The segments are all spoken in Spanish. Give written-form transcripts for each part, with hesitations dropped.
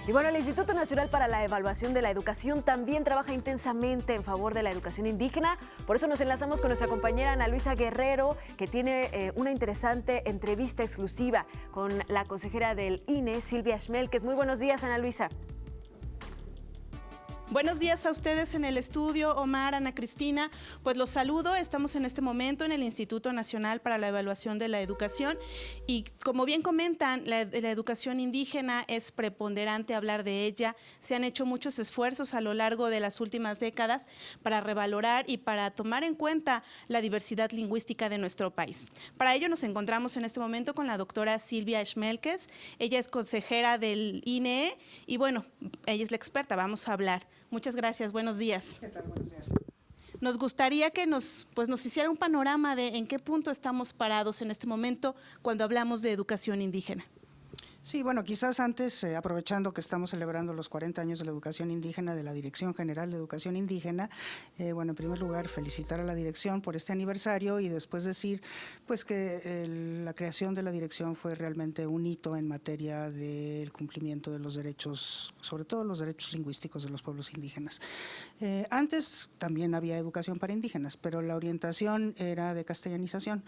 Y bueno, el Instituto Nacional para la Evaluación de la Educación también trabaja intensamente en favor de la educación indígena. Por eso nos enlazamos con nuestra compañera Ana Luisa Guerrero, que tiene una interesante entrevista exclusiva con la consejera del INE, Silvia Schmelkes. Muy buenos días, Ana Luisa. Buenos días a ustedes en el estudio, Omar, Ana Cristina. Pues los saludo, estamos en este momento en el Instituto Nacional para la Evaluación de la Educación y como bien comentan, la educación indígena es preponderante hablar de ella. Se han hecho muchos esfuerzos a lo largo de las últimas décadas para revalorar y para tomar en cuenta la diversidad lingüística de nuestro país. Para ello nos encontramos en este momento con la doctora Silvia Schmelkes. Ella es consejera del INE y bueno, ella es la experta, vamos a hablar. Muchas gracias, buenos días. ¿Qué tal? Buenos días. Nos gustaría que nos hiciera un panorama de en qué punto estamos parados en este momento cuando hablamos de educación indígena. Sí, bueno, quizás antes, aprovechando que estamos celebrando los 40 años de la educación indígena, de la Dirección General de Educación Indígena, bueno, en primer lugar, felicitar a la dirección por este aniversario y después decir, pues, que la creación de la dirección fue realmente un hito en materia del cumplimiento de los derechos, sobre todo los derechos lingüísticos de los pueblos indígenas. Antes también había educación para indígenas, pero la orientación era de castellanización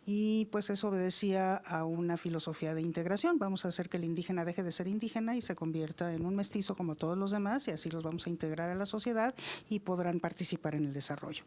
y pues eso obedecía a una filosofía de integración. Vamos a hacer que el indígena deje de ser indígena y se convierta en un mestizo como todos los demás y así los vamos a integrar a la sociedad y podrán participar en el desarrollo.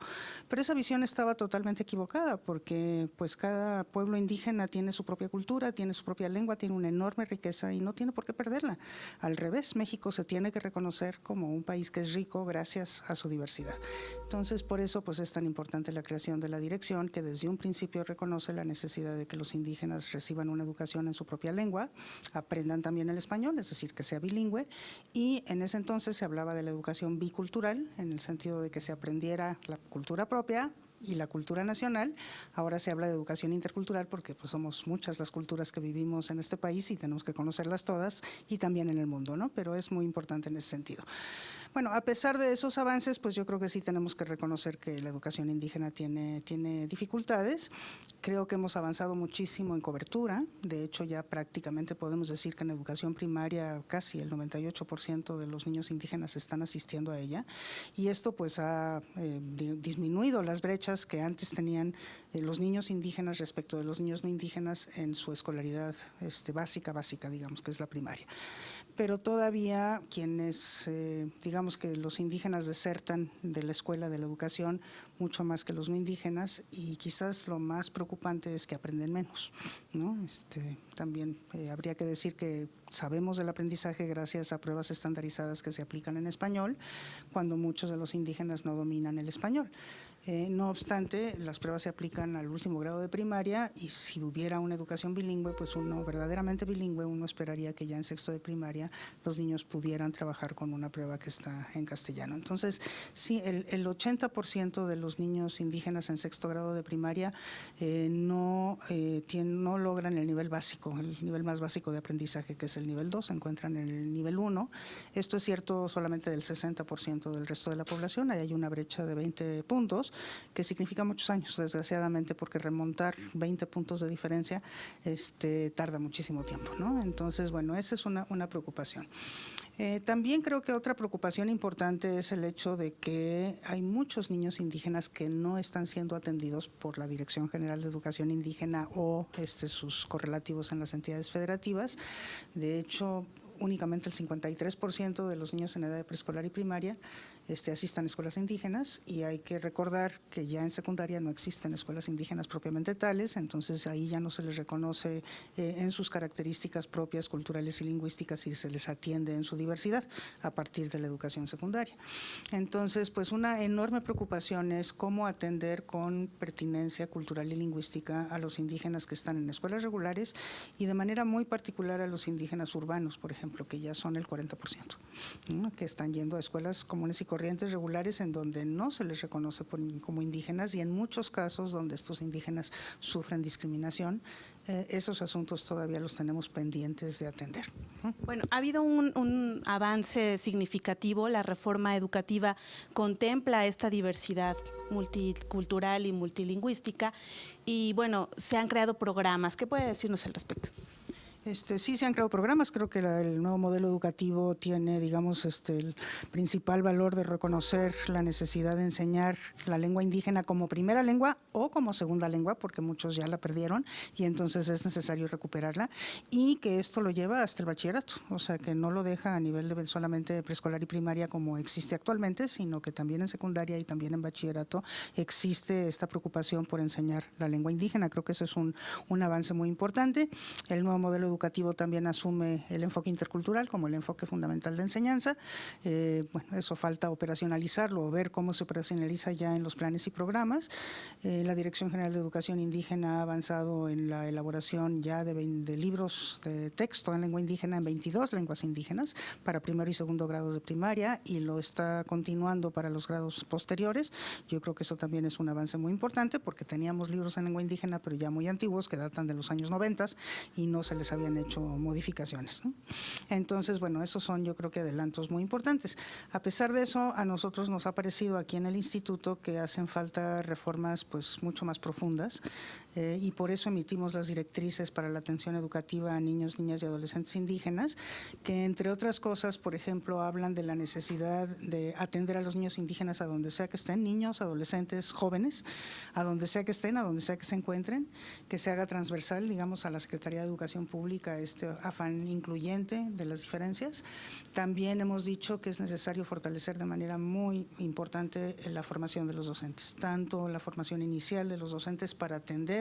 Pero esa visión estaba totalmente equivocada porque pues cada pueblo indígena tiene su propia cultura, tiene su propia lengua, tiene una enorme riqueza y no tiene por qué perderla. Al revés, México se tiene que reconocer como un país que es rico gracias a su diversidad. Entonces, por eso pues es tan importante la creación de la dirección que desde un principio reconoce la necesidad de que los indígenas reciban una educación en su propia lengua, aprendan también el español, es decir, que sea bilingüe, y en ese entonces se hablaba de la educación bicultural, en el sentido de que se aprendiera la cultura propia y la cultura nacional. Ahora se habla de educación intercultural porque pues somos muchas las culturas que vivimos en este país y tenemos que conocerlas todas y también en el mundo, ¿no? Pero es muy importante en ese sentido. Bueno, a pesar de esos avances, pues yo creo que sí tenemos que reconocer que la educación indígena tiene dificultades. Creo que hemos avanzado muchísimo en cobertura. De hecho, ya prácticamente podemos decir que en educación primaria casi el 98% de los niños indígenas están asistiendo a ella. Y esto pues ha disminuido las brechas que antes tenían los niños indígenas respecto de los niños no indígenas en su escolaridad básica, digamos, que es la primaria. Pero todavía quienes, digamos que los indígenas desertan de la escuela, de la educación, mucho más que los no indígenas y quizás lo más preocupante es que aprenden menos, ¿no? También habría que decir que sabemos del aprendizaje gracias a pruebas estandarizadas que se aplican en español, cuando muchos de los indígenas no dominan el español. No obstante, las pruebas se aplican al último grado de primaria y si hubiera una educación bilingüe, pues uno verdaderamente bilingüe, uno esperaría que ya en sexto de primaria los niños pudieran trabajar con una prueba que está en castellano. Entonces, sí, el 80% de los niños indígenas en sexto grado de primaria no logran el nivel básico, el nivel más básico de aprendizaje, que es el nivel 2, se encuentran en el nivel 1. Esto es cierto solamente del 60% del resto de la población, ahí hay una brecha de 20 puntos, que significa muchos años, desgraciadamente, porque remontar 20 puntos de diferencia tarda muchísimo tiempo, ¿no? Entonces, bueno, esa es una preocupación. También creo que otra preocupación importante es el hecho de que hay muchos niños indígenas que no están siendo atendidos por la Dirección General de Educación Indígena o sus correlativos en las entidades federativas. De hecho, únicamente el 53% de los niños en edad de preescolar y primaria asistan a escuelas indígenas y hay que recordar que ya en secundaria no existen escuelas indígenas propiamente tales, entonces ahí ya no se les reconoce en sus características propias, culturales y lingüísticas y se les atiende en su diversidad a partir de la educación secundaria. Entonces, pues una enorme preocupación es cómo atender con pertinencia cultural y lingüística a los indígenas que están en escuelas regulares y de manera muy particular a los indígenas urbanos, por ejemplo, que ya son el 40%, ¿no? Que están yendo a escuelas comunes y corrientes regulares en donde no se les reconoce como indígenas y en muchos casos donde estos indígenas sufren discriminación. Esos asuntos todavía los tenemos pendientes de atender. Bueno, ha habido un avance significativo, la reforma educativa contempla esta diversidad multicultural y multilingüística y bueno, se han creado programas. ¿Qué puede decirnos al respecto? Sí se han creado programas, creo que el nuevo modelo educativo tiene, digamos, el principal valor de reconocer la necesidad de enseñar la lengua indígena como primera lengua o como segunda lengua, porque muchos ya la perdieron y entonces es necesario recuperarla, y que esto lo lleva hasta el bachillerato, o sea, que no lo deja a nivel de solamente preescolar y primaria como existe actualmente, sino que también en secundaria y también en bachillerato existe esta preocupación por enseñar la lengua indígena. Creo que eso es un avance muy importante. El nuevo modelo educativo también asume el enfoque intercultural como el enfoque fundamental de enseñanza. Bueno, eso falta operacionalizarlo o ver cómo se operacionaliza ya en los planes y programas. La Dirección General de Educación Indígena ha avanzado en la elaboración ya de libros de texto en lengua indígena en 22 lenguas indígenas para primero y segundo grados de primaria, y lo está continuando para los grados posteriores. Yo creo que eso también es un avance muy importante, porque teníamos libros en lengua indígena pero ya muy antiguos que datan de los años 90 y no se les habían hecho modificaciones, ¿no? Entonces, bueno, esos son, yo creo que, adelantos muy importantes. A pesar de eso, a nosotros nos ha parecido aquí en el instituto que hacen falta reformas pues mucho más profundas, y por eso emitimos las directrices para la atención educativa a niños, niñas y adolescentes indígenas, que entre otras cosas, por ejemplo, hablan de la necesidad de atender a los niños indígenas a donde sea que estén, niños, adolescentes, jóvenes, a donde sea que estén, a donde sea que se encuentren, que se haga transversal, digamos, a la Secretaría de Educación Pública este afán incluyente de las diferencias. También hemos dicho que es necesario fortalecer de manera muy importante la formación de los docentes, tanto la formación inicial de los docentes para atender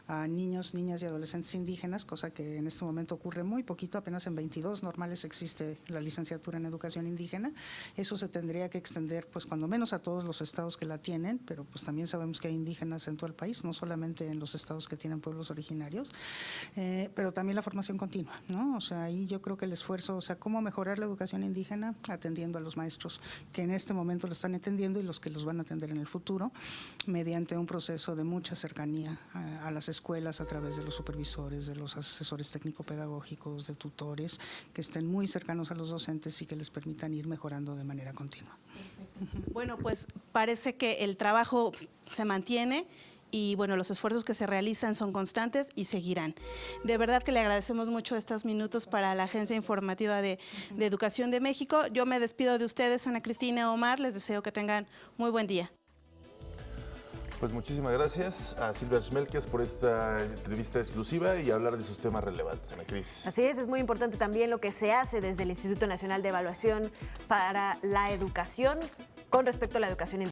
a niños, niñas y adolescentes indígenas, cosa que en este momento ocurre muy poquito, apenas en 22 normales existe la licenciatura en educación indígena. Eso se tendría que extender pues cuando menos a todos los estados que la tienen, pero pues también sabemos que hay indígenas en todo el país, no solamente en los estados que tienen pueblos originarios, pero también la formación continua, ¿no? O sea, ahí yo creo que el esfuerzo, o sea, cómo mejorar la educación indígena atendiendo a los maestros que en este momento lo están atendiendo y los que los van a atender en el futuro, mediante un proceso de mucha cercanía a las escuelas a través de los supervisores, de los asesores técnico-pedagógicos, de tutores, que estén muy cercanos a los docentes y que les permitan ir mejorando de manera continua. Bueno, pues parece que el trabajo se mantiene y bueno, los esfuerzos que se realizan son constantes y seguirán. De verdad que le agradecemos mucho estos minutos para la Agencia Informativa de Educación de México. Yo me despido de ustedes, Ana Cristina, Omar, les deseo que tengan muy buen día. Pues muchísimas gracias a Silvia Schmelkes por esta entrevista exclusiva y hablar de sus temas relevantes, Ana Cris. Así es muy importante también lo que se hace desde el Instituto Nacional de Evaluación para la Educación con respecto a la educación indígena.